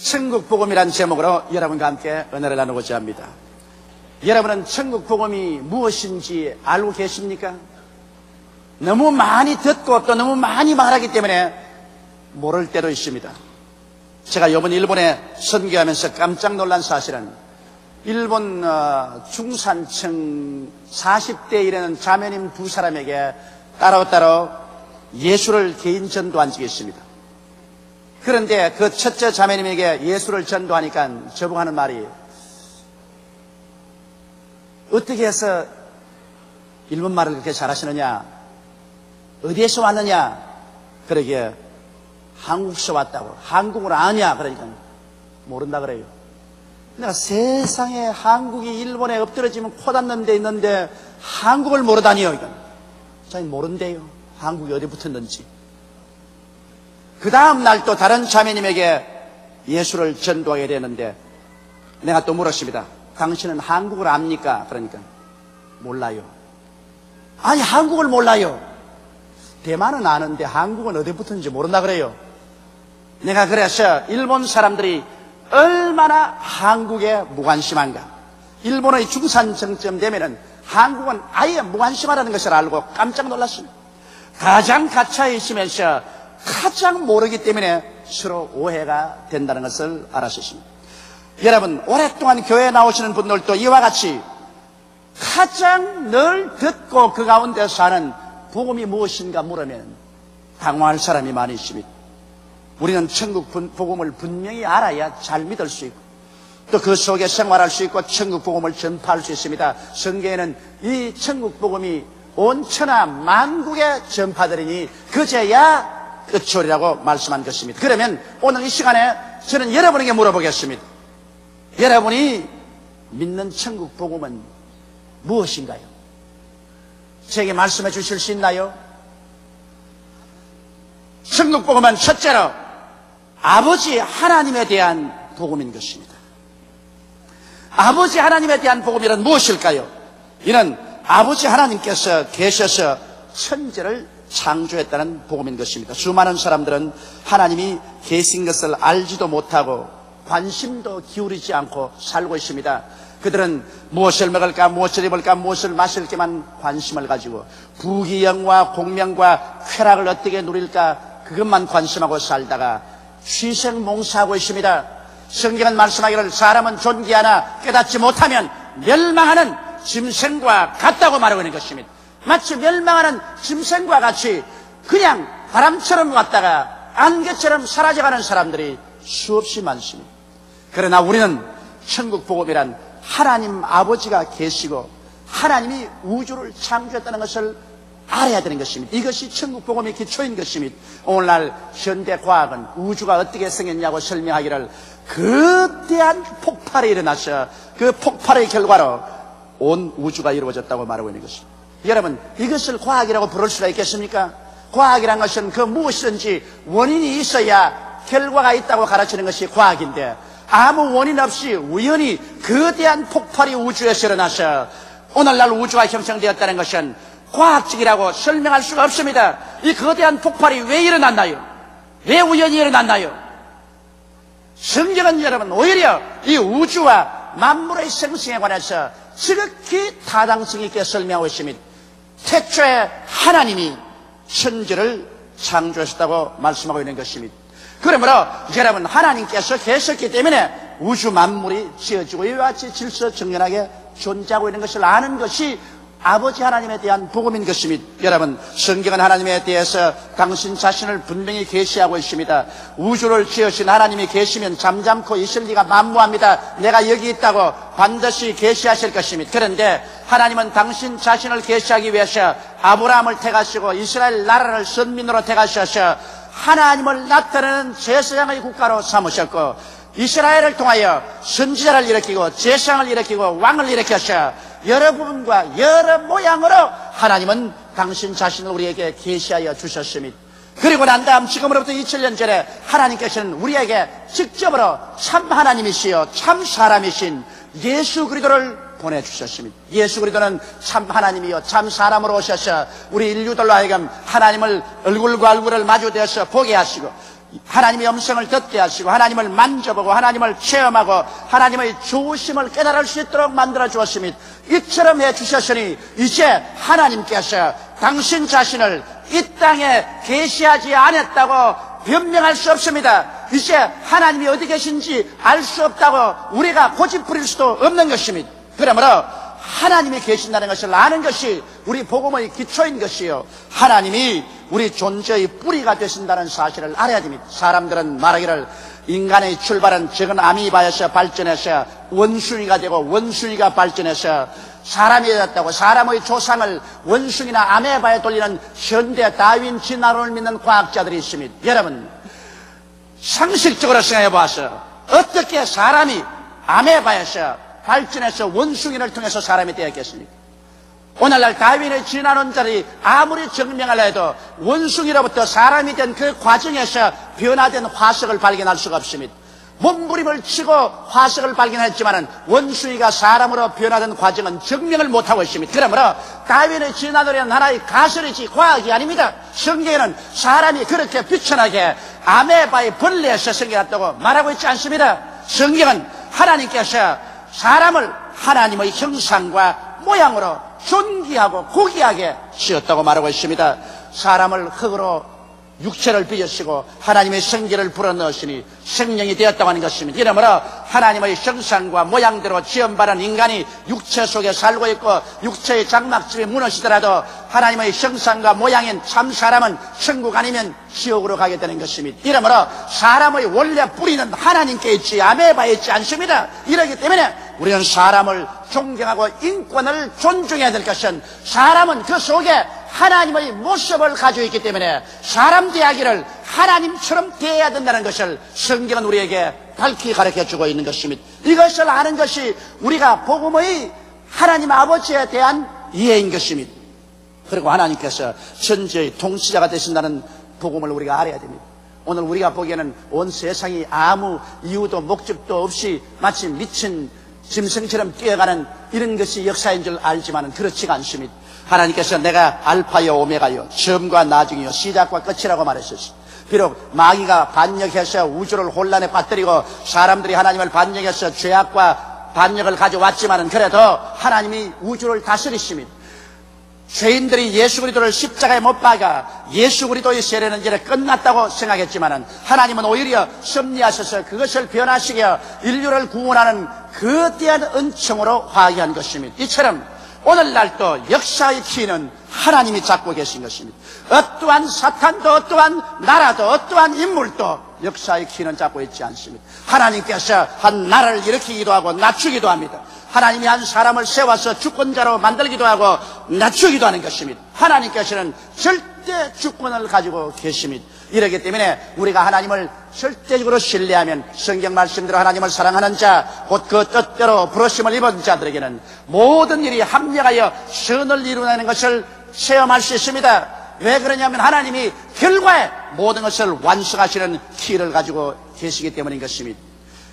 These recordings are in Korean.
천국복음이란 제목으로 여러분과 함께 은혜를 나누고자 합니다. 여러분은 천국복음이 무엇인지 알고 계십니까? 너무 많이 듣고 또 너무 많이 말하기 때문에 모를 때도 있습니다. 제가 이번 일본에 선교하면서 깜짝 놀란 사실은 일본 중산층 40대에 이르는 자매님 두 사람에게 따로따로 예수를 개인 전도한 적이 있습니다. 그런데 그 첫째 자매님에게 예수를 전도하니까 저보고 하는 말이, 어떻게 해서 일본말을 그렇게 잘하시느냐, 어디에서 왔느냐, 그러기에 한국에서 왔다고. 한국을 아냐? 그러니까 모른다 그래요. 내가 세상에 한국이 일본에 엎드러지면 코 닿는 데 있는데 한국을 모르다니요. 이건 자기 모른대요, 한국이 어디 붙었는지. 그 다음 날 또 다른 자매님에게 예수를 전도하게 되는데 내가 또 물었습니다. 당신은 한국을 압니까? 그러니까 몰라요. 아니, 한국을 몰라요. 대만은 아는데 한국은 어디 붙었는지 모른다 그래요. 내가 그래서 일본 사람들이 얼마나 한국에 무관심한가, 일본의 중산층쯤 되면은 한국은 아예 무관심하다는 것을 알고 깜짝 놀랐습니다. 가장 갇혀 있으면서 가장 모르기 때문에 서로 오해가 된다는 것을 알았습니다. 여러분, 오랫동안 교회에 나오시는 분들도 이와 같이 가장 늘 듣고 그 가운데서 하는 복음이 무엇인가 물으면 당황할 사람이 많이 있습니다. 우리는 천국 복음을 분명히 알아야 잘 믿을 수 있고 또 그 속에 생활할 수 있고 천국 복음을 전파할 수 있습니다. 성경에는 이 천국 복음이 온 천하 만국에 전파되리니 그제야 끝이라고 말씀한 것입니다. 그러면 오늘 이 시간에 저는 여러분에게 물어보겠습니다. 여러분이 믿는 천국 복음은 무엇인가요? 제게 말씀해 주실 수 있나요? 천국 복음은 첫째로 아버지 하나님에 대한 복음인 것입니다. 아버지 하나님에 대한 복음이란 무엇일까요? 이는 아버지 하나님께서 계셔서 천지를 창조했다는 복음인 것입니다. 수많은 사람들은 하나님이 계신 것을 알지도 못하고 관심도 기울이지 않고 살고 있습니다. 그들은 무엇을 먹을까, 무엇을 입을까, 무엇을 마실까만 관심을 가지고 부귀영화, 공명과 쾌락을 어떻게 누릴까 그것만 관심하고 살다가 취생몽사하고 있습니다. 성경은 말씀하기를 사람은 존귀하나 깨닫지 못하면 멸망하는 짐승과 같다고 말하고 있는 것입니다. 마치 멸망하는 짐승과 같이 그냥 바람처럼 왔다가 안개처럼 사라져가는 사람들이 수없이 많습니다. 그러나 우리는 천국 복음이란 하나님 아버지가 계시고 하나님이 우주를 창조했다는 것을 알아야 되는 것입니다. 이것이 천국 복음의 기초인 것입니다. 오늘날 현대 과학은 우주가 어떻게 생겼냐고 설명하기를 거대한 폭발이 일어나서 그 폭발의 결과로 온 우주가 이루어졌다고 말하고 있는 것입니다. 여러분, 이것을 과학이라고 부를 수가 있겠습니까? 과학이란 것은 그 무엇이든지 원인이 있어야 결과가 있다고 가르치는 것이 과학인데 아무 원인 없이 우연히 거대한 폭발이 우주에서 일어나서 오늘날 우주가 형성되었다는 것은 과학적이라고 설명할 수가 없습니다. 이 거대한 폭발이 왜 일어났나요? 왜 우연히 일어났나요? 성경은 여러분 오히려 이 우주와 만물의 생성에 관해서 지극히 타당성 있게 설명하고 있습니다. 태초에 하나님이 천지를 창조하셨다고 말씀하고 있는 것입니다. 그러므로 여러분, 하나님께서 계셨기 때문에 우주 만물이 지어지고 이와 같이 질서정연하게 존재하고 있는 것을 아는 것이 아버지 하나님에 대한 복음인 것입니다. 여러분, 성경은 하나님에 대해서 당신 자신을 분명히 계시하고 있습니다. 우주를 지으신 하나님이 계시면 잠잠코 있을 리가 만무합니다. 내가 여기 있다고 반드시 계시하실 것입니다. 그런데 하나님은 당신 자신을 계시하기 위해서 아브라함을 택하시고 이스라엘 나라를 선민으로 택하셔서 하나님을 나타내는 제사장의 국가로 삼으셨고 이스라엘을 통하여 선지자를 일으키고 제사장을 일으키고 왕을 일으켜서 여러 부분과 여러 모양으로 하나님은 당신 자신을 우리에게 계시하여 주셨습니다. 그리고 난 다음 지금으로부터 2000년 전에 하나님께서는 우리에게 직접으로 참 하나님이시여 참 사람이신 예수 그리스도를 보내주셨습니다. 예수 그리스도는 참 하나님이요 참 사람으로 오셔서 우리 인류들로 하여금 하나님을 얼굴과 얼굴을 마주대어서 보게 하시고 하나님의 음성을 듣게 하시고 하나님을 만져보고 하나님을 체험하고 하나님의 좋으심을 깨달을 수 있도록 만들어 주었습니다. 이처럼 해 주셨으니 이제 하나님께서 당신 자신을 이 땅에 계시하지 않았다고 변명할 수 없습니다. 이제 하나님이 어디 계신지 알 수 없다고 우리가 고집 부릴 수도 없는 것입니다. 그러므로 하나님이 계신다는 것을 아는 것이 우리 복음의 기초인 것이요, 하나님이 우리 존재의 뿌리가 되신다는 사실을 알아야 됩니다. 사람들은 말하기를 인간의 출발은 적은 아미바에서 발전해서 원숭이가 되고 원숭이가 발전해서 사람이 되었다고, 사람의 조상을 원숭이나 아메바에 돌리는 현대 다윈 진화론을 믿는 과학자들이 있습니다. 여러분, 상식적으로 생각해 보아서 어떻게 사람이 아메바에서 발전해서 원숭이를 통해서 사람이 되었겠습니까? 오늘날 다윈의 진화론자들이 아무리 증명을 해도 원숭이로부터 사람이 된 그 과정에서 변화된 화석을 발견할 수가 없습니다. 몸부림을 치고 화석을 발견했지만 원숭이가 사람으로 변화된 과정은 증명을 못하고 있습니다. 그러므로 다윈의 진화론은 하나의 가설이지 과학이 아닙니다. 성경에는 사람이 그렇게 비천하게 아메바의 벌레에서 생겨났다고 말하고 있지 않습니다. 성경은 하나님께서 사람을 하나님의 형상과 모양으로 존귀하고 고귀하게 지었다고 말하고 있습니다. 사람을 흙으로 육체를 빚으시고 하나님의 생기를 불어넣으시니 생명이 되었다고 하는 것입니다. 이러므로 하나님의 형상과 모양대로 지음받은 인간이 육체 속에 살고 있고 육체의 장막집이 무너지더라도 하나님의 형상과 모양인 참 사람은 천국 아니면 지옥으로 가게 되는 것입니다. 이러므로 사람의 원래 뿌리는 하나님께 있지 아메바에 있지 않습니다. 이러기 때문에 우리는 사람을 존경하고 인권을 존중해야 될 것은 사람은 그 속에 하나님의 모습을 가지고 있기 때문에 사람 대하기를 하나님처럼 대해야 된다는 것을 성경은 우리에게 밝히 가르쳐주고 있는 것입니다. 이것을 아는 것이 우리가 복음의 하나님 아버지에 대한 이해인 것입니다. 그리고 하나님께서 천지의 통치자가 되신다는 복음을 우리가 알아야 됩니다. 오늘 우리가 보기에는 온 세상이 아무 이유도 목적도 없이 마치 미친 짐승처럼 뛰어가는 이런 것이 역사인 줄 알지만 그렇지가 않습니다. 하나님께서 내가 알파요 오메가요 처음과 나중이요 시작과 끝이라고 말했었습니다. 비록 마귀가 반역해서 우주를 혼란에 빠뜨리고 사람들이 하나님을 반역해서 죄악과 반역을 가져왔지만 그래도 하나님이 우주를 다스리십니다. 죄인들이 예수 그리스도를 십자가에 못 박아 예수 그리스도의 세례는 이제 끝났다고 생각했지만 하나님은 오히려 섭리하셔서 그것을 변화시켜 인류를 구원하는 거대한 은총으로 화기한 것입니다. 이처럼 오늘날도 역사의 키는 하나님이 잡고 계신 것입니다. 어떠한 사탄도 어떠한 나라도 어떠한 인물도 역사의 키는 잡고 있지 않습니다. 하나님께서 한 나라를 일으키기도 하고 낮추기도 합니다. 하나님이 한 사람을 세워서 주권자로 만들기도 하고 낮추기도 하는 것입니다. 하나님께서는 절대 주권을 가지고 계십니다. 이렇기 때문에 우리가 하나님을 절대적으로 신뢰하면 성경 말씀대로 하나님을 사랑하는 자, 곧 그 뜻대로 부르심을 입은 자들에게는 모든 일이 합력하여 선을 이루어내는 것을 체험할 수 있습니다. 왜 그러냐면 하나님이 결과에 모든 것을 완성하시는 키를 가지고 계시기 때문인 것입니다.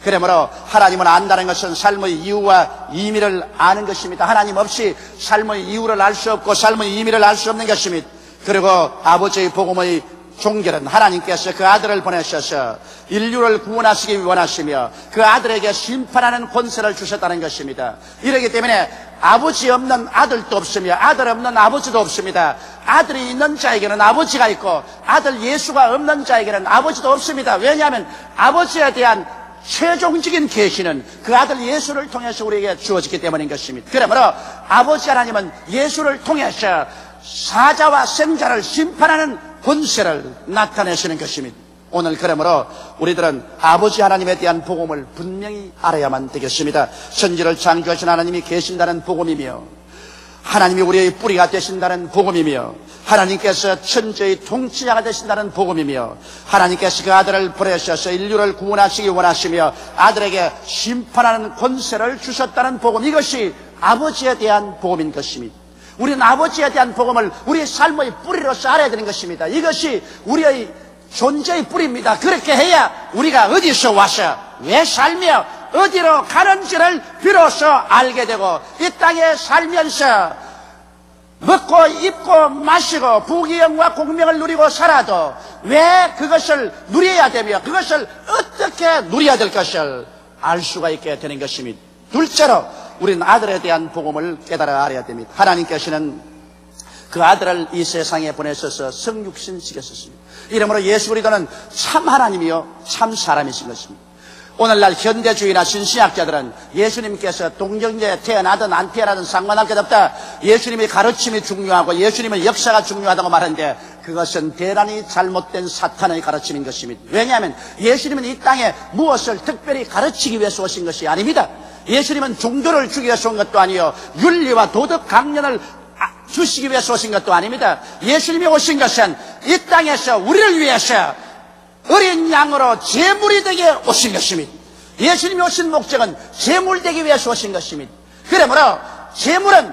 그러므로 하나님을 안다는 것은 삶의 이유와 의미를 아는 것입니다. 하나님 없이 삶의 이유를 알 수 없고 삶의 의미를 알 수 없는 것입니다. 그리고 아버지의 복음의 종결은 하나님께서 그 아들을 보내셔서 인류를 구원하시기 원하시며 그 아들에게 심판하는 권세를 주셨다는 것입니다. 이러기 때문에 아버지 없는 아들도 없으며 아들 없는 아버지도 없습니다. 아들이 있는 자에게는 아버지가 있고 아들 예수가 없는 자에게는 아버지도 없습니다. 왜냐하면 아버지에 대한 최종적인 계시는 그 아들 예수를 통해서 우리에게 주어졌기 때문인 것입니다. 그러므로 아버지 하나님은 예수를 통해서 사자와 생자를 심판하는 권세를 나타내시는 것입니다. 오늘 그러므로 우리들은 아버지 하나님에 대한 복음을 분명히 알아야만 되겠습니다. 천지를 창조하신 하나님이 계신다는 복음이며 하나님이 우리의 뿌리가 되신다는 복음이며 하나님께서 천지의 통치자가 되신다는 복음이며 하나님께서 그 아들을 보내셔서 인류를 구원하시기 원하시며 아들에게 심판하는 권세를 주셨다는 복음, 이것이 아버지에 대한 복음인 것입니다. 우리는 아버지에 대한 복음을 우리의 삶의 뿌리로서 알아야 되는 것입니다. 이것이 우리의 존재의 뿌리입니다. 그렇게 해야 우리가 어디서 와서 왜 살며 어디로 가는지를 비로소 알게 되고 이 땅에 살면서 먹고 입고 마시고 부귀영화 공명을 누리고 살아도 왜 그것을 누려야 되며 그것을 어떻게 누려야 될 것을 알 수가 있게 되는 것입니다. 둘째로 우리는 아들에 대한 복음을 깨달아 알아야 됩니다. 하나님께서는 그 아들을 이 세상에 보내셔서 성육신시켰습니다. 이러므로 예수 그리스도는 참 하나님이요 참 사람이신 것입니다. 오늘날 현대주의나 신신학자들은 예수님께서 동정제에 태어나든 안 태어나든 상관할 것 없다. 예수님의 가르침이 중요하고 예수님의 역사가 중요하다고 말하는데 그것은 대단히 잘못된 사탄의 가르침인 것입니다. 왜냐하면 예수님은 이 땅에 무엇을 특별히 가르치기 위해서 오신 것이 아닙니다. 예수님은 종교를 주기 위해서 온 것도 아니요 윤리와 도덕 강령을 주시기 위해서 오신 것도 아닙니다. 예수님이 오신 것은 이 땅에서 우리를 위해서 어린 양으로 제물이 되게 오신 것입니다. 예수님이 오신 목적은 제물 되기 위해서 오신 것입니다. 그러므로 제물은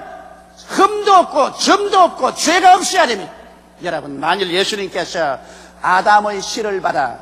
흠도 없고 점도 없고 죄가 없어야 됩니다. 여러분, 만일 예수님께서 아담의 씨를 받아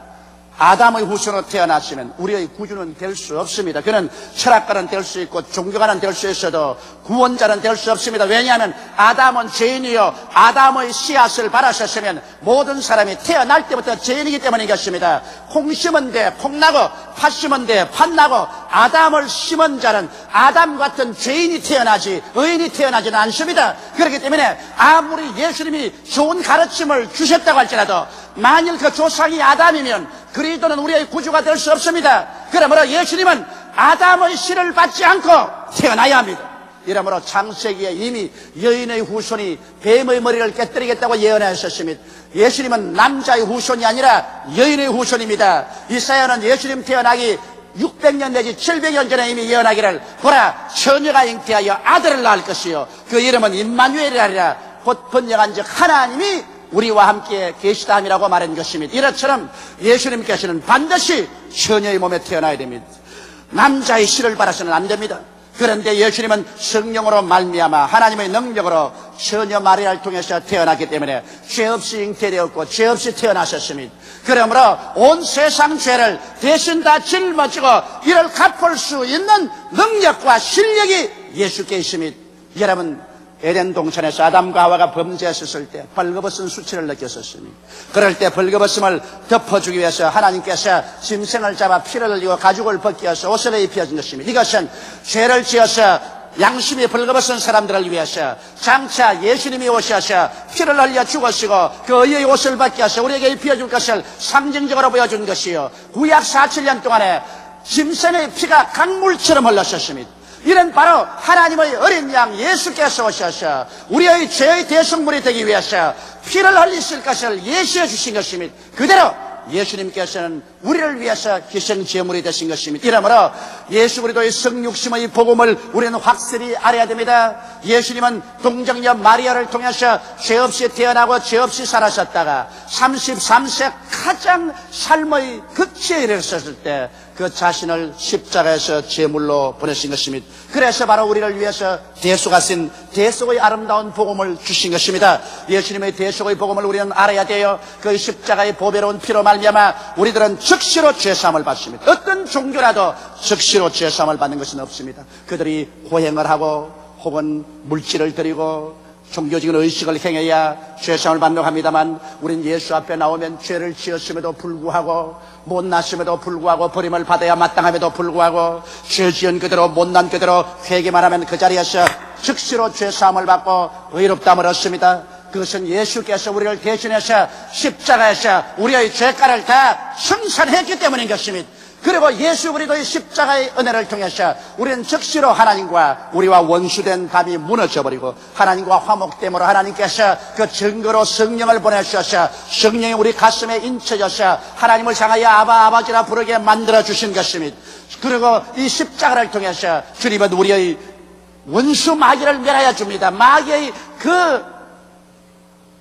아담의 후손으로 태어났으면 우리의 구주는 될 수 없습니다. 그는 철학가는 될 수 있고 종교가는 될 수 있어도 구원자는 될 수 없습니다. 왜냐하면 아담은 죄인이요 아담의 씨앗을 받았었으면 모든 사람이 태어날 때부터 죄인이기 때문인 것입니다. 콩 심은 데 콩 나고 팥 심은 데 팥 나고 아담을 심은 자는 아담 같은 죄인이 태어나지 의인이 태어나지는 않습니다. 그렇기 때문에 아무리 예수님이 좋은 가르침을 주셨다고 할지라도 만일 그 조상이 아담이면 그리스도는 우리의 구주가 될 수 없습니다. 그러므로 예수님은 아담의 씨를 받지 않고 태어나야 합니다. 이러므로 창세기에 이미 여인의 후손이 뱀의 머리를 깨뜨리겠다고 예언하셨습니다. 예수님은 남자의 후손이 아니라 여인의 후손입니다. 이사야는 예수님 태어나기 600년 내지 700년 전에 이미 예언하기를 보라 처녀가 잉태하여 아들을 낳을 것이요 그 이름은 임마누엘이라 곧 번역한즉 하나님이 우리와 함께 계시다 함이라고 말한 것입니다. 이처럼 예수님께서는 반드시 처녀의 몸에 태어나야 됩니다. 남자의 씨를 받아서는 안 됩니다. 그런데 예수님은 성령으로 말미암아 하나님의 능력으로 처녀 마리아를 통해서 태어났기 때문에 죄 없이 잉태되었고 죄 없이 태어나셨습니다. 그러므로 온 세상 죄를 대신 다 짊어지고 이를 갚을 수 있는 능력과 실력이 예수께 있습니다. 여러분, 에덴 동산에서 아담과 하와가 범죄했을 때 벌거벗은 수치를 느꼈었습니다. 그럴 때 벌거벗음을 덮어주기 위해서 하나님께서 짐승을 잡아 피를 흘리고 가죽을 벗겨서 옷을 입혀준 것입니다. 이것은 죄를 지어서 양심이 벌거벗은 사람들을 위해서 장차 예수님이 오셔서 피를 흘려 죽으시고 그 의의 옷을 벗겨서 우리에게 입혀줄 것을 상징적으로 보여준 것이요 구약 4,7년 동안에 짐승의 피가 강물처럼 흘렀었습니다. 이는 바로 하나님의 어린 양 예수께서 오셔서 우리의 죄의 대속물이 되기 위해서 피를 흘리실 것을 예시해 주신 것입니다. 그대로 예수님께서는 우리를 위해서 희생 제물이 되신 것입니다. 이러므로 예수 그리스도의 성육신의 복음을 우리는 확실히 알아야 됩니다. 예수님은 동정녀 마리아를 통해서 죄 없이 태어나고 죄 없이 살아셨다가 33세 가장 삶의 극치에 이르렀을 때 그 자신을 십자가에서 제물로 보내신 것입니다. 그래서 바로 우리를 위해서 대속하신 대속의 아름다운 복음을 주신 것입니다. 예수님의 대속의 복음을 우리는 알아야 돼요. 그 십자가의 보배로운 피로 말미암아 우리들은 즉시로 죄사함을 받습니다. 어떤 종교라도 즉시로 죄사함을 받는 것은 없습니다. 그들이 호행을 하고 혹은 물질을 드리고 종교적인 의식을 행해야 죄사함을 받는다고 합니다만 우린 예수 앞에 나오면 죄를 지었음에도 불구하고 못났음에도 불구하고 버림을 받아야 마땅함에도 불구하고 죄 지은 그대로 못난 그대로 회개만 하면 그 자리에서 즉시로 죄사함을 받고 의롭다함을 얻습니다. 그것은 예수께서 우리를 대신해서 십자가에서 우리의 죄가를 다 청산했기 때문인 것입니다. 그리고 예수 그리스도의 십자가의 은혜를 통해서 우리는 즉시로 하나님과 우리와 원수된 담이 무너져버리고 하나님과 화목됨으로 하나님께서 그 증거로 성령을 보내주셔서 성령이 우리 가슴에 인쳐져서 하나님을 향하여 아바 아버지라 부르게 만들어주신 것입니다. 그리고 이 십자가를 통해서 주님은 우리의 원수 마귀를 멸하여 줍니다. 마귀의 그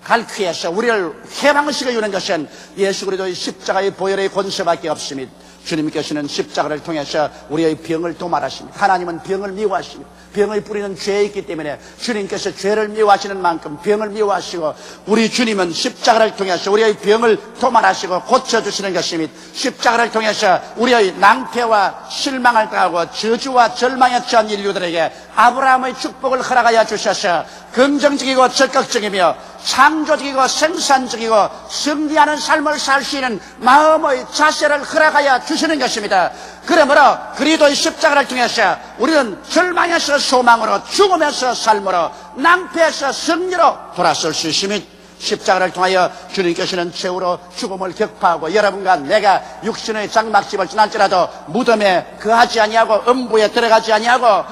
갈퀴에서 우리를 해방시켜 주는 것은 예수 그리스도의 십자가의 보혈의 권세밖에 없습니다. 주님께서는 십자가를 통해서 우리의 병을 도말하십니다. 하나님은 병을 미워하십니다. 병의 뿌리는 죄에 있기 때문에 주님께서 죄를 미워하시는 만큼 병을 미워하시고 우리 주님은 십자가를 통해서 우리의 병을 도말하시고 고쳐주시는 것입니다. 십자가를 통해서 우리의 낭패와 실망을 당하고 저주와 절망에 처한 인류들에게 아브라함의 축복을 허락하여 주셔서 긍정적이고 적극적이며 창조적이고 생산적이고 승리하는 삶을 살 수 있는 마음의 자세를 허락하여 주시는 것입니다. 그러므로 그리스도의 십자가를 통해서 우리는 절망에서 소망으로, 죽음에서 삶으로, 낭패에서 승리로 돌아설 수 있습니다. 십자가를 통하여 주님께서는 최후로 죽음을 격파하고 여러분과 내가 육신의 장막집을 지날지라도 무덤에 거하지 아니하고 음부에 들어가지 아니하고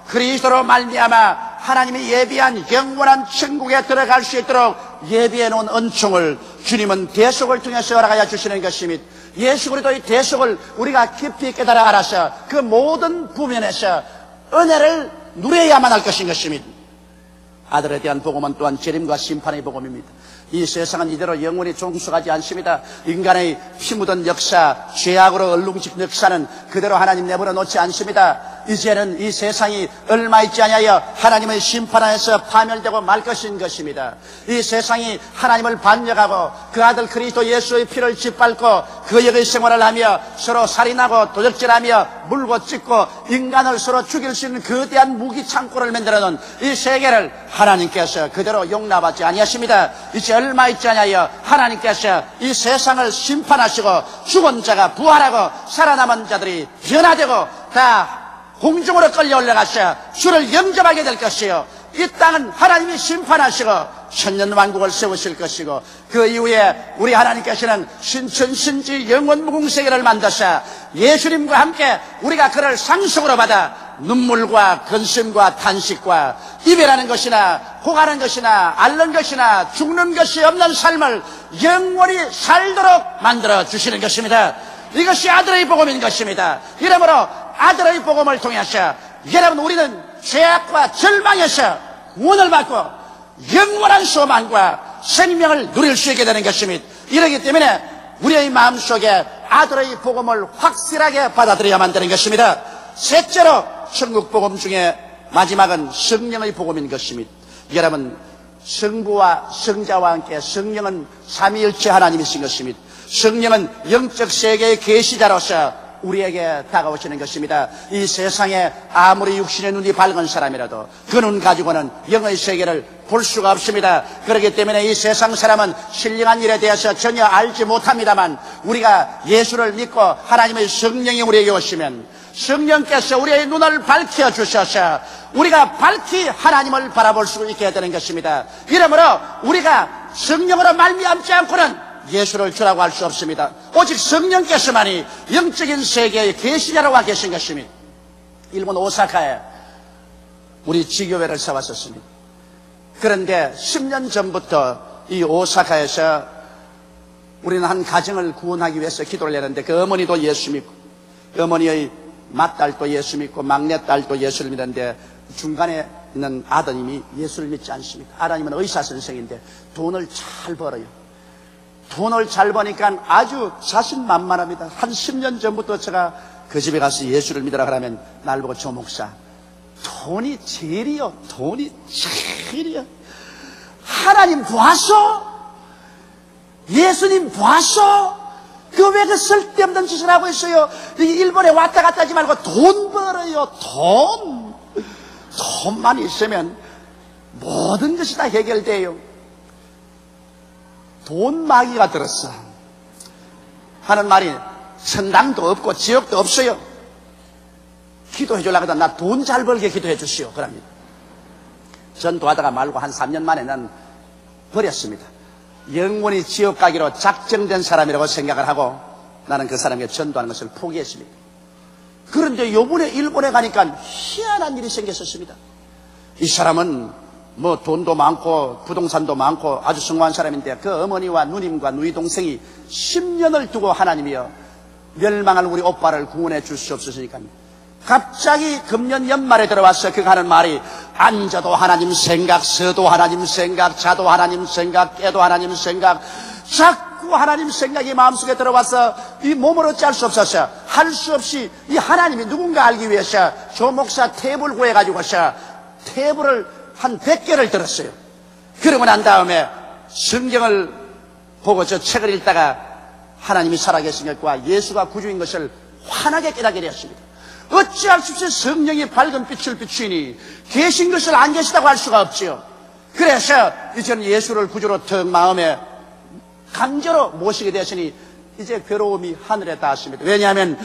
그리스도로 말미암아 하나님이 예비한 영원한 천국에 들어갈 수 있도록 예비해 놓은 은총을 주님은 대속을 통해서 허락하여 주시는 것입니다. 예수 그리스도의 대속을 우리가 깊이 깨달아 알아서 그 모든 부면에서 은혜를 누려야만 할 것인 것입니다. 아들에 대한 복음은 또한 재림과 심판의 복음입니다. 이 세상은 이대로 영원히 종수하지 않습니다. 인간의 피 묻은 역사, 죄악으로 얼룩진 역사는 그대로 하나님 내버려 놓지 않습니다. 이제는 이 세상이 얼마 있지 아니하여 하나님의 심판 안에서 파멸되고 말 것인 것입니다. 이 세상이 하나님을 반역하고 그 아들 그리스도 예수의 피를 짓밟고 그 역의 생활을 하며 서로 살인하고 도적질하며 물고 찢고 인간을 서로 죽일 수 있는 거대한 무기 창고를 만들어 놓은 이 세계를 하나님께서 그대로 용납하지 아니하십니다. 이제 얼마 있지 아니하여 하나님께서 이 세상을 심판하시고 죽은 자가 부활하고 살아남은 자들이 변화되고 다 공중으로 끌려 올라가셔 주를 영접하게 될 것이요, 이 땅은 하나님이 심판하시고 천년왕국을 세우실 것이고 그 이후에 우리 하나님께서는 신천신지 영원무궁세계를 만드사 예수님과 함께 우리가 그를 상속으로 받아 눈물과 근심과 탄식과 이별하는 것이나 호가는 것이나 앓는 것이나 죽는 것이 없는 삶을 영원히 살도록 만들어 주시는 것입니다. 이것이 아들의 복음인 것입니다. 이러므로 아들의 복음을 통해서 여러분 우리는 죄악과 절망에서 구원을 받고 영원한 소망과 생명을 누릴 수 있게 되는 것입니다. 이러기 때문에 우리의 마음속에 아들의 복음을 확실하게 받아들여야만 되는 것입니다. 셋째로 천국 복음 중에 마지막은 성령의 복음인 것입니다. 여러분 성부와 성자와 함께 성령은 삼위일체 하나님이신 것입니다. 성령은 영적 세계의 계시자로서 우리에게 다가오시는 것입니다. 이 세상에 아무리 육신의 눈이 밝은 사람이라도 그 눈 가지고는 영의 세계를 볼 수가 없습니다. 그렇기 때문에 이 세상 사람은 신령한 일에 대해서 전혀 알지 못합니다만 우리가 예수를 믿고 하나님의 성령이 우리에게 오시면 성령께서 우리의 눈을 밝혀주셔서 우리가 밝히 하나님을 바라볼 수 있게 되는 것입니다. 이러므로 우리가 성령으로 말미암지 않고는 예수를 주라고 할 수 없습니다. 오직 성령께서만이 영적인 세계의 계시자로 와 계신 것입니다. 일본 오사카에 우리 지교회를 세웠었습니다. 그런데 10년 전부터 이 오사카에서 우리는 한 가정을 구원하기 위해서 기도를 했는데 그 어머니도 예수 믿고 어머니의 맏딸도 예수 믿고 막내딸도 예수를 믿었는데 중간에 있는 아드님이 예수를 믿지 않습니다. 아드님은 의사 선생인데 돈을 잘 벌어요. 돈을 잘 버니까 아주 자신만만합니다. 한 10년 전부터 제가 그 집에 가서 예수를 믿으라 그러면 날 보고 조 목사 돈이 제일이요, 돈이 제일이요. 하나님 보았어? 예수님 보았어? 그 왜 그 쓸데없는 짓을 하고 있어요? 일본에 왔다 갔다 하지 말고 돈 벌어요. 돈만 있으면 모든 것이 다 해결돼요. 돈 마귀가 들었어 하는 말이 천당도 없고 지옥도 없어요. 기도해 주려고 하다 나 돈 잘 벌게 기도해 주시오 그럽니다. 전도하다가 말고 한 3년 만에 난 버렸습니다. 영원히 지옥 가기로 작정된 사람이라고 생각을 하고 나는 그 사람에게 전도하는 것을 포기했습니다. 그런데 요번에 일본에 가니까 희한한 일이 생겼었습니다. 이 사람은 뭐 돈도 많고 부동산도 많고 아주 성공한 사람인데 그 어머니와 누님과 누이 동생이 10년을 두고 하나님이여 멸망할 우리 오빠를 구원해 줄 수 없으시니까 갑자기 금년 연말에 들어와서 그가 하는 말이 앉아도 하나님 생각, 서도 하나님 생각, 자도 하나님 생각, 깨도 하나님 생각, 자꾸 하나님 생각이 마음속에 들어와서 이 몸으로 짤 수 없어서 할 수 없이 이 하나님이 누군가 알기 위해서 조 목사 탭을 구해가지고서 탭을 한 100개를 들었어요. 그러고 난 다음에 성경을 보고 저 책을 읽다가 하나님이 살아계신 것과 예수가 구주인 것을 환하게 깨닫게 되었습니다. 어찌할 수 없이 성령이 밝은 빛을 비추니 계신 것을 안 계시다고 할 수가 없지요. 그래서 이제는 예수를 구주로 턱 마음에 강제로 모시게 되었으니 이제 괴로움이 하늘에 닿았습니다. 왜냐하면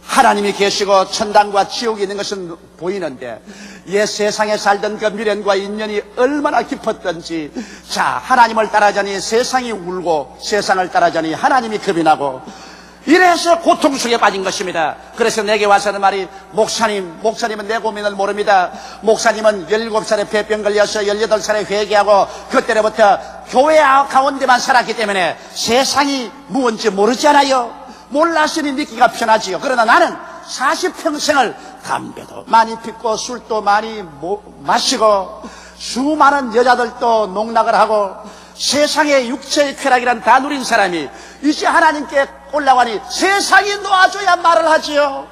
하나님이 계시고 천당과 지옥이 있는 것은 보이는데 옛 세상에 살던 그 미련과 인연이 얼마나 깊었던지, 자, 하나님을 따라자니 세상이 울고 세상을 따라자니 하나님이 겁이 나고, 이래서 고통 속에 빠진 것입니다. 그래서 내게 와서 하는 말이, 목사님은 내 고민을 모릅니다. 목사님은 17살에 폐병 걸려서 18살에 회개하고 그때로부터 교회 가운데만 살았기 때문에 세상이 무언지 모르잖아요. 몰랐으니 믿기가 편하지요. 그러나 나는 40평생을 담배도 많이 피고 술도 많이 마시고 수많은 여자들도 농락을 하고 세상의 육체의 쾌락이란 다 누린 사람이 이제 하나님께 올라가니 세상이 놓아줘야 말을 하지요.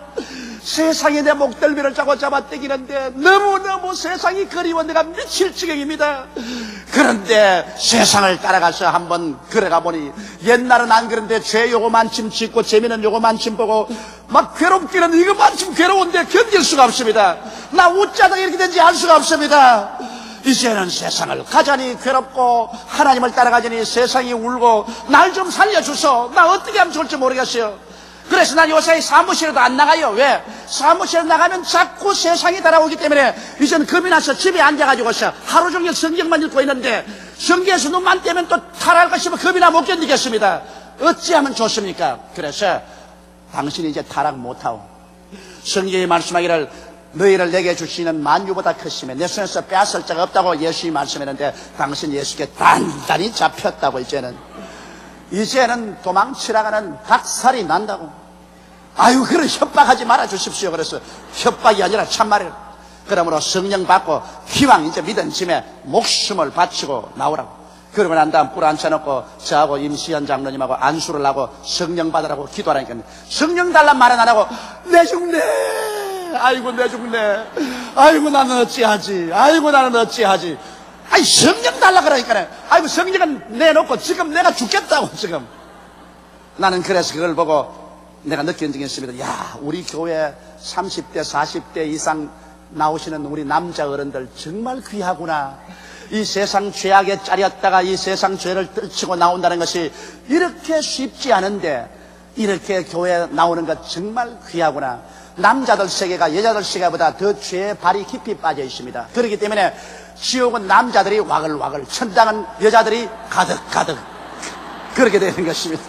세상이 내 목덜미를 잡아떼기는데 너무너무 세상이 그리워 내가 미칠 지경입니다. 그런데 세상을 따라가서 한번 걸어가 보니 옛날은 안 그런데 죄 요거만큼 짓고 재미는 요거만큼 보고 막 괴롭기는 이거만큼 괴로운데 견딜 수가 없습니다. 나 웃자다 이렇게 된지 알 수가 없습니다. 이제는 세상을 가자니 괴롭고 하나님을 따라가자니 세상이 울고 날 좀 살려주소. 나 어떻게 하면 좋을지 모르겠어요. 그래서 난 요새 사무실에도 안 나가요. 왜? 사무실에 나가면 자꾸 세상이 따라오기 때문에 이제는 겁이 나서 집에 앉아가지고 하루 종일 성경만 읽고 있는데 성경에서 눈만 떼면 또 탈할 것이면 겁이 나 못 견디겠습니다. 어찌하면 좋습니까? 그래서 당신이 이제 타락 못하오. 성경이 말씀하기를 너희를 내게 주시는 만유보다 크시며 내 손에서 빼앗을 자가 없다고 예수님이 말씀했는데 당신 예수께 단단히 잡혔다고. 이제는 도망치라가는 박살이 난다고. 아유, 그런 협박하지 말아 주십시오. 그래서 협박이 아니라 참말이에요. 그러므로 성령 받고 기왕 이제 믿은 짐에 목숨을 바치고 나오라고. 그러고 난 다음 뿔 앉혀놓고 저하고 임시현 장로님하고 안수를 하고 성령 받으라고 기도하라니까 성령 달란 말은 안 하고 내 죽네, 아이고 내 죽네, 아이고 나는 어찌하지, 아이고 나는 어찌하지. 아니 성령 달라 그러니까 아이고 성령은 내놓고 지금 내가 죽겠다고. 지금 나는 그래서 그걸 보고 내가 느낀 적이 있습니다. 야, 우리 교회 30대 40대 이상 나오시는 우리 남자 어른들 정말 귀하구나. 이 세상 죄악에 짜렸다가 이 세상 죄를 떨치고 나온다는 것이 이렇게 쉽지 않은데 이렇게 교회에 나오는 것 정말 귀하구나. 남자들 세계가 여자들 세계보다 더 죄에 발이 깊이 빠져 있습니다. 그렇기 때문에 지옥은 남자들이 와글와글, 천당은 여자들이 가득가득 그렇게 되는 것입니다.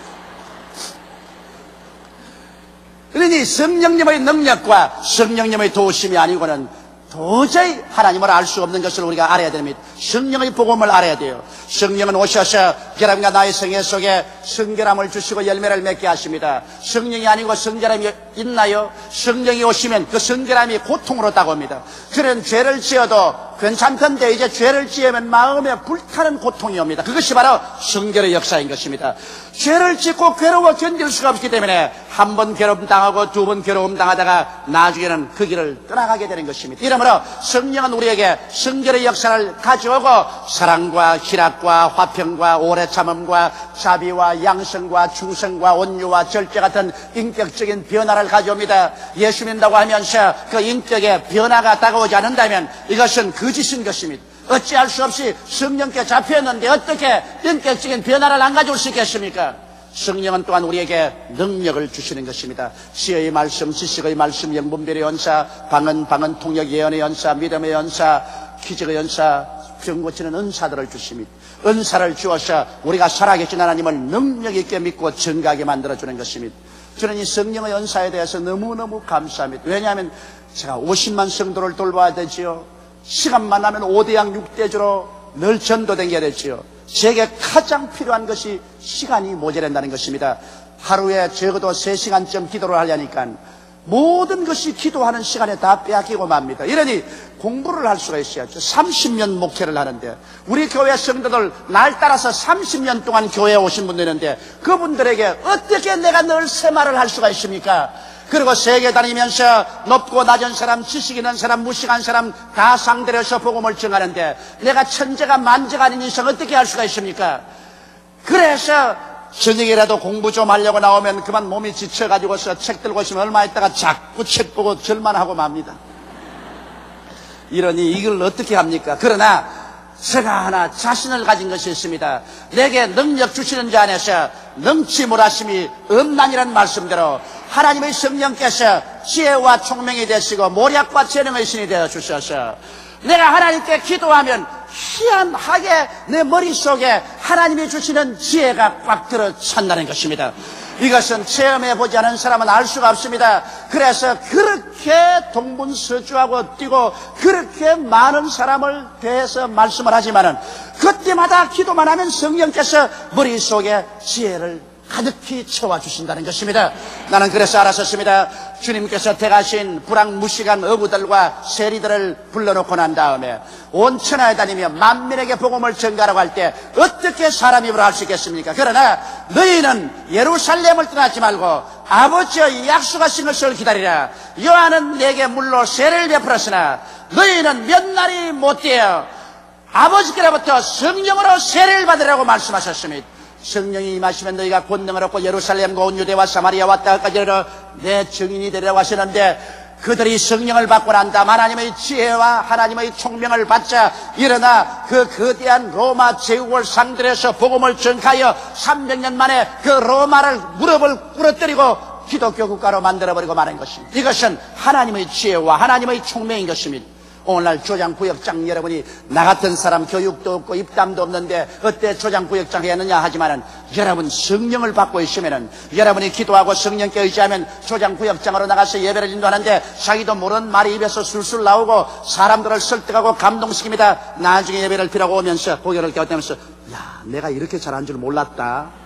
그러니 성령님의 능력과 성령님의 도우심이 아니고는 도저히 하나님을 알 수 없는 것을 우리가 알아야 됩니다. 성령의 복음을 알아야 돼요. 성령은 오셔서 결함과 나의 생애 속에 성결함을 주시고 열매를 맺게 하십니다. 성령이 아니고 성결함이 있나요? 성령이 오시면 그 성결함이 고통으로 다가옵니다. 그런 죄를 지어도 괜찮던데 이제 죄를 지으면 마음에 불타는 고통이 옵니다. 그것이 바로 성결의 역사인 것입니다. 죄를 짓고 괴로워 견딜 수가 없기 때문에 한 번 괴로움 당하고 두 번 괴로움 당하다가 나중에는 그 길을 떠나가게 되는 것입니다. 이러므로 성령은 우리에게 성결의 역사를 가져오고 사랑과 희락과 화평과 오래 참음과 자비와 양성과 충성과 온유와 절제 같은 인격적인 변화를 가져옵니다. 예수 믿는다고 하면서 그 인격의 변화가 다가오지 않는다면 이것은 거짓인 것입니다. 어찌할 수 없이 성령께 잡혔는데 어떻게 인격적인 변화를 안 가져올 수 있겠습니까? 성령은 또한 우리에게 능력을 주시는 것입니다. 지혜의 말씀, 지식의 말씀, 영분별의 연사, 방언, 통역, 예언의 연사, 믿음의 연사, 기적의 연사, 병 고치는 은사들을 주십니다. 은사를 주어서 우리가 살아계신 하나님을 능력 있게 믿고 증거하게 만들어주는 것입니다. 저는 이 성령의 은사에 대해서 너무너무 감사합니다. 왜냐하면 제가 50만 성도를 돌봐야 되지요. 시간만 나면 5대양 6대주로 늘 전도댕겨야 되지요. 제게 가장 필요한 것이 시간이 모자란다는 것입니다. 하루에 적어도 3시간쯤 기도를 하려니까 모든 것이 기도하는 시간에 다 빼앗기고 맙니다. 이러니 공부를 할 수가 있어야죠. 30년 목회를 하는데 우리 교회 성도들 날 따라서 30년 동안 교회에 오신 분들인데 그분들에게 어떻게 내가 늘 새말을 할 수가 있습니까? 그리고 세계 다니면서 높고 낮은 사람, 지식 있는 사람, 무식한 사람 다 상대로 해서 복음을 증하는데 내가 천재가 만재가 아닌 이상 어떻게 할 수가 있습니까? 그래서 저녁이라도 공부 좀 하려고 나오면 그만 몸이 지쳐가지고서 책 들고 있으면 얼마 있다가 자꾸 책 보고 절만하고 맙니다. 이러니 이걸 어떻게 합니까? 그러나 제가 하나 자신을 가진 것이 있습니다. 내게 능력 주시는 자 안에서 능치 못하심이 없나니라는 말씀대로 하나님의 성령께서 지혜와 총명이 되시고 모략과 재능의 신이 되어 주셔서 내가 하나님께 기도하면 희한하게 내 머릿속에 하나님이 주시는 지혜가 꽉 들어찬다는 것입니다. 이것은 체험해보지 않은 사람은 알 수가 없습니다. 그래서 그렇게 동분서주하고 뛰고 그렇게 많은 사람을 대해서 말씀을 하지만은 그때마다 기도만 하면 성령께서 머릿속에 지혜를 가득히 채워주신다는 것입니다. 나는 그래서 알았었습니다. 주님께서 택하신 불황무식한 어부들과 세리들을 불러놓고 난 다음에 온 천하에 다니며 만민에게 복음을 전가라고 할 때 어떻게 사람 입으로 할 수 있겠습니까? 그러나 너희는 예루살렘을 떠나지 말고 아버지의 약속하신 것을 기다리라. 요한은 내게 물로 세례를 베풀었으나 너희는 몇 날이 못되어 아버지께로부터 성령으로 세례를 받으라고 말씀하셨습니다. 성령이 임하시면 너희가 권능을 얻고 예루살렘과 온 유대와 사마리아 왔다까지 내 증인이 되리라고 하시는데 그들이 성령을 받고 난 다음 하나님의 지혜와 하나님의 총명을 받자 일어나 그 거대한 로마 제국을 상대해서 복음을 전하여 300년 만에 그 로마를 무릎을 꿇어뜨리고 기독교 국가로 만들어버리고 마는 것입니다. 이것은 하나님의 지혜와 하나님의 총명인 것입니다. 오늘날 조장구역장 여러분이 나 같은 사람 교육도 없고 입담도 없는데 어때 조장구역장 했느냐 하지만은 여러분 성령을 받고 있으면은 여러분이 기도하고 성령께 의지하면 조장구역장으로 나가서 예배를 인도하는데 자기도 모르는 말이 입에서 술술 나오고 사람들을 설득하고 감동시킵니다. 나중에 예배를 피라고 오면서 고개를 갸웃대면서 야 내가 이렇게 잘한 줄 몰랐다.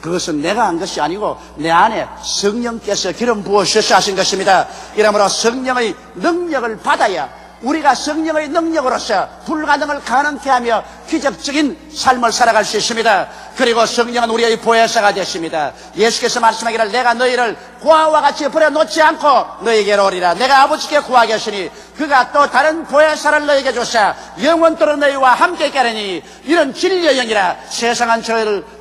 그것은 내가 한 것이 아니고 내 안에 성령께서 기름 부으셔서 하신 것입니다. 이러므로 성령의 능력을 받아야 우리가 성령의 능력으로서 불가능을 가능케 하며 기적적인 삶을 살아갈 수 있습니다. 그리고 성령은 우리의 보혜사가 되십니다. 예수께서 말씀하기를 내가 너희를 고아와 같이 버려놓지 않고 너희에게로 오리라. 내가 아버지께 구하게 하시니 그가 또 다른 보혜사를 너희에게 주사 영원토록 너희와 함께 있게 하리니 이런 진리의 영이라 세상은 저희를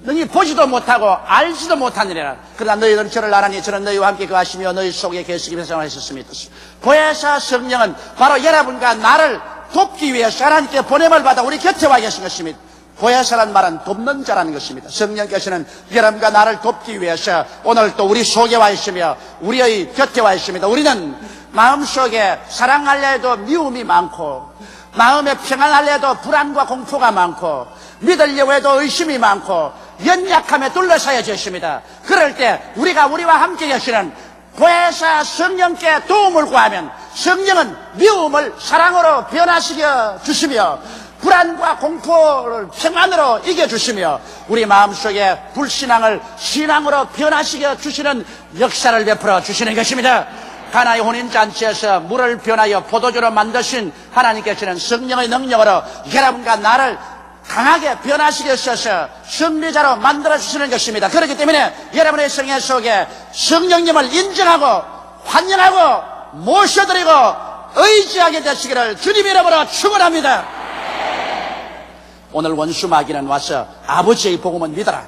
너희 보지도 못하고 알지도 못하느니라. 그러나 너희들은 저를 알아니 저는 너희와 함께 거하시며 너희 속에 계시기 위해서 생활하셨습니다. 보혜사 성령은 바로 여러분과 나를 돕기 위해서 하나님께 보냄을 받아 우리 곁에 와 계신 것입니다. 보혜사란 말은 돕는 자라는 것입니다. 성령께서는 여러분과 나를 돕기 위해서 오늘 또 우리 속에 와 있으며 우리의 곁에 와 있습니다. 우리는 마음속에 사랑하려 해도 미움이 많고 마음에 평안하려 해도 불안과 공포가 많고 믿으려고 해도 의심이 많고 연약함에 둘러싸여져 있습니다. 그럴 때 우리가 우리와 함께 계시는 보혜사 성령께 도움을 구하면 성령은 미움을 사랑으로 변화시켜 주시며 불안과 공포를 평안으로 이겨주시며 우리 마음속에 불신앙을 신앙으로 변화시켜 주시는 역사를 베풀어 주시는 것입니다. 가나의 혼인잔치에서 물을 변하여 포도주로 만드신 하나님께서는 성령의 능력으로 여러분과 나를 강하게 변화시켜주셔서 승리자로 만들어주시는 것입니다. 그렇기 때문에 여러분의 생애 속에 성령님을 인정하고 환영하고 모셔드리고 의지하게 되시기를 주님의 이름으로 축원합니다. 오늘 원수 마귀는 와서 아버지의 복음은 믿어라,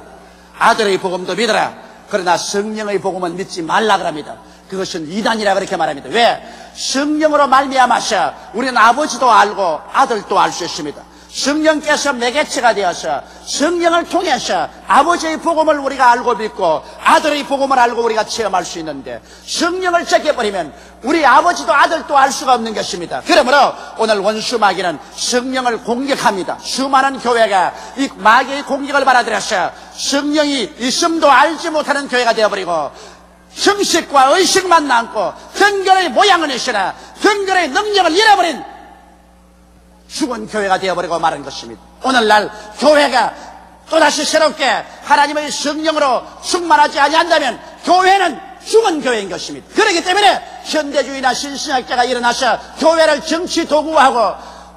아들의 복음도 믿어라, 그러나 성령의 복음은 믿지 말라 그럽니다. 그것은 이단이라 그렇게 말합니다. 왜? 성령으로 말미암아서 우리는 아버지도 알고 아들도 알 수 있습니다. 성령께서 매개체가 되어서 성령을 통해서 아버지의 복음을 우리가 알고 믿고 아들의 복음을 알고 우리가 체험할 수 있는데 성령을 제껴버리면 우리 아버지도 아들도 알 수가 없는 것입니다. 그러므로 오늘 원수 마귀는 성령을 공격합니다. 수많은 교회가 이 마귀의 공격을 받아들여서 성령이 있음도 알지 못하는 교회가 되어버리고 형식과 의식만 남고 경건의 모양은 있으나 경건의 능력을 잃어버린 죽은 교회가 되어버리고 마는 것입니다. 오늘날 교회가 또다시 새롭게 하나님의 성령으로 충만하지 아니한다면 교회는 죽은 교회인 것입니다. 그렇기 때문에 현대주의나 신신학자가 일어나서 교회를 정치 도구화하고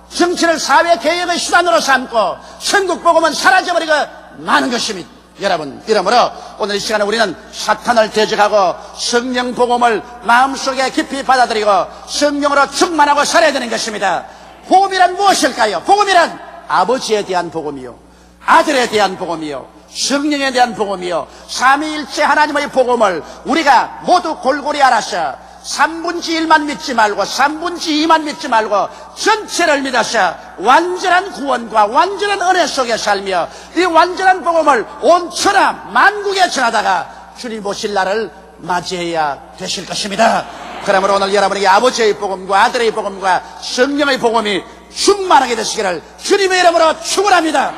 정치를 사회 개혁의 수단으로 삼고 천국 복음은 사라져버리고 마는 것입니다. 여러분, 이러므로 오늘 이 시간에 우리는 사탄을 대적하고 성령 복음을 마음속에 깊이 받아들이고 성령으로 충만하고 살아야 되는 것입니다. 복음이란 무엇일까요? 복음이란 아버지에 대한 복음이요, 아들에 대한 복음이요, 성령에 대한 복음이요, 삼위일체 하나님의 복음을 우리가 모두 골고루 알아서 3분의 1만 믿지 말고 3분의 2만 믿지 말고 전체를 믿으셔 완전한 구원과 완전한 은혜 속에 살며 이 완전한 복음을 온 천하 만국에 전하다가 주님 오실 날을 맞이해야 되실 것입니다. 그러므로 오늘 여러분에게 아버지의 복음과 아들의 복음과 성령의 복음이 충만하게 되시기를 주님의 이름으로 축원합니다.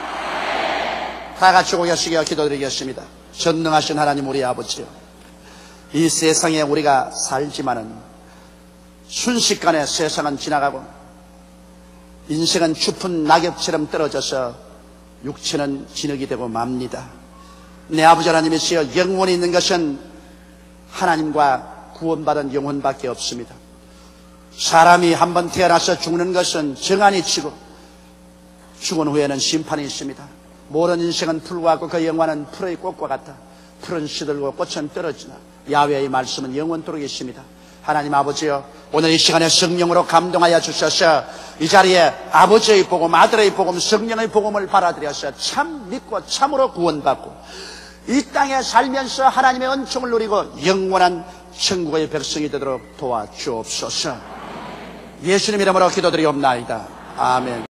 다 같이 고개시켜 기도드리겠습니다. 전능하신 하나님 우리 아버지요, 이 세상에 우리가 살지만은 순식간에 세상은 지나가고 인생은 추푼 낙엽처럼 떨어져서 육체는 진흙이 되고 맙니다. 내 아버지 하나님이시여, 영원히 있는 것은 하나님과 구원받은 영혼밖에 없습니다. 사람이 한번 태어나서 죽는 것은 정한이 치고 죽은 후에는 심판이 있습니다. 모든 인생은 풀과 같고 그 영화는 풀의 꽃과 같다. 풀은 시들고 꽃은 떨어지나 야훼의 말씀은 영원토록 있습니다. 하나님 아버지여, 오늘 이 시간에 성령으로 감동하여 주셔서 이 자리에 아버지의 복음, 아들의 복음, 성령의 복음을 받아들여서 참 믿고 참으로 구원받고 이 땅에 살면서 하나님의 은총을 누리고 영원한 천국의 백성이 되도록 도와주옵소서. 예수님 이름으로 기도드리옵나이다. 아멘.